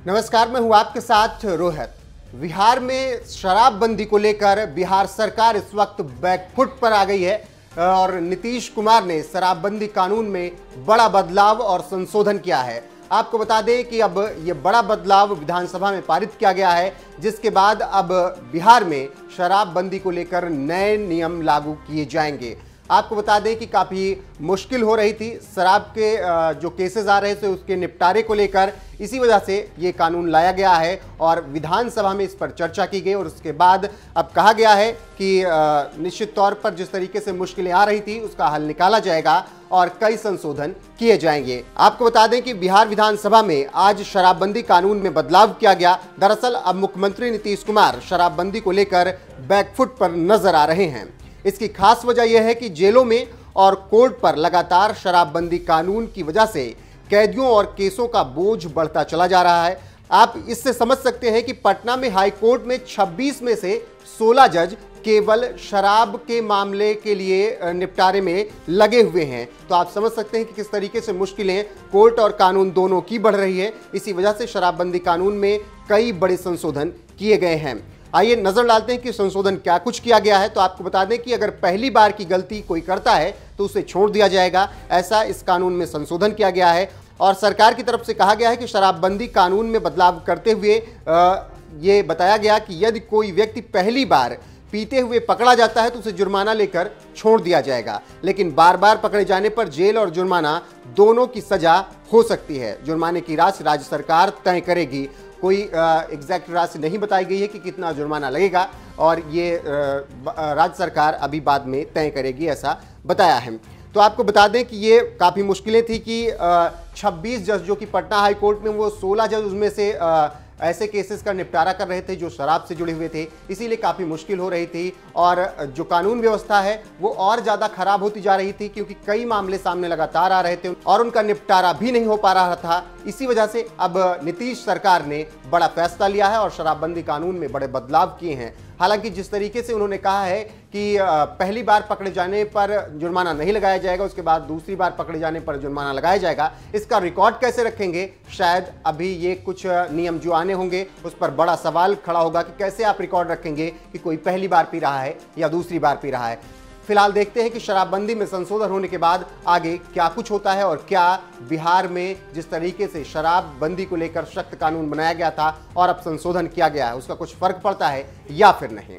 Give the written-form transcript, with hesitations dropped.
नमस्कार, मैं हूं आपके साथ रोहित। बिहार में शराबबंदी को लेकर बिहार सरकार इस वक्त बैकफुट पर आ गई है और नीतीश कुमार ने शराबबंदी कानून में बड़ा बदलाव और संशोधन किया है। आपको बता दें कि अब ये बड़ा बदलाव विधानसभा में पारित किया गया है, जिसके बाद अब बिहार में शराबबंदी को लेकर नए नियम लागू किए जाएंगे। आपको बता दें कि काफ़ी मुश्किल हो रही थी शराब के जो केसेस आ रहे थे उसके निपटारे को लेकर, इसी वजह से ये कानून लाया गया है और विधानसभा में इस पर चर्चा की गई और उसके बाद अब कहा गया है कि निश्चित तौर पर जिस तरीके से मुश्किलें आ रही थी उसका हल निकाला जाएगा और कई संशोधन किए जाएंगे। आपको बता दें कि बिहार विधानसभा में आज शराबबंदी कानून में बदलाव किया गया। दरअसल अब मुख्यमंत्री नीतीश कुमार शराबबंदी को लेकर बैकफुट पर नजर आ रहे हैं। इसकी खास वजह यह है कि जेलों में और कोर्ट पर लगातार शराबबंदी कानून की वजह से कैदियों और केसों का बोझ बढ़ता चला जा रहा है। आप इससे समझ सकते हैं कि पटना में हाई कोर्ट में 26 में से 16 जज केवल शराब के मामले के लिए निपटारे में लगे हुए हैं। तो आप समझ सकते हैं कि किस तरीके से मुश्किलें कोर्ट और कानून दोनों की बढ़ रही है। इसी वजह से शराबबंदी कानून में कई बड़े संशोधन किए गए हैं। आइए नजर डालते हैं कि संशोधन क्या कुछ किया गया है। तो आपको बता दें कि अगर पहली बार की गलती कोई करता है तो उसे छोड़ दिया जाएगा, ऐसा इस कानून में संशोधन किया गया है। और सरकार की तरफ से कहा गया है कि शराबबंदी कानून में बदलाव करते हुए ये बताया गया कि यदि कोई व्यक्ति पहली बार पीते हुए पकड़ा जाता है तो उसे जुर्माना लेकर छोड़ दिया जाएगा, लेकिन बार बार पकड़े जाने पर जेल और जुर्माना दोनों की सजा हो सकती है। जुर्माने की राशि राज्य सरकार तय करेगी। कोई एग्जैक्ट राशि नहीं बताई गई है कि कितना जुर्माना लगेगा और ये राज्य सरकार अभी बाद में तय करेगी, ऐसा बताया है। तो आपको बता दें कि ये काफ़ी मुश्किलें थी कि 26 जज जो कि पटना हाई कोर्ट में, वो 16 जज उसमें से ऐसे केसेस का निपटारा कर रहे थे जो शराब से जुड़े हुए थे, इसीलिए काफ़ी मुश्किल हो रही थी और जो कानून व्यवस्था है वो और ज़्यादा खराब होती जा रही थी, क्योंकि कई मामले सामने लगातार आ रहे थे और उनका निपटारा भी नहीं हो पा रहा था। इसी वजह से अब नीतीश सरकार ने बड़ा फैसला लिया है और शराबबंदी कानून में बड़े बदलाव किए हैं। हालांकि जिस तरीके से उन्होंने कहा है कि पहली बार पकड़े जाने पर जुर्माना नहीं लगाया जाएगा, उसके बाद दूसरी बार पकड़े जाने पर जुर्माना लगाया जाएगा, इसका रिकॉर्ड कैसे रखेंगे, शायद अभी ये कुछ नियम जो आने होंगे उस पर बड़ा सवाल खड़ा होगा कि कैसे आप रिकॉर्ड रखेंगे कि कोई पहली बार पी रहा है या दूसरी बार पी रहा है। फिलहाल देखते हैं कि शराबबंदी में संशोधन होने के बाद आगे क्या कुछ होता है और क्या बिहार में जिस तरीके से शराबबंदी को लेकर सख्त कानून बनाया गया था और अब संशोधन किया गया है उसका कुछ फर्क पड़ता है या फिर नहीं।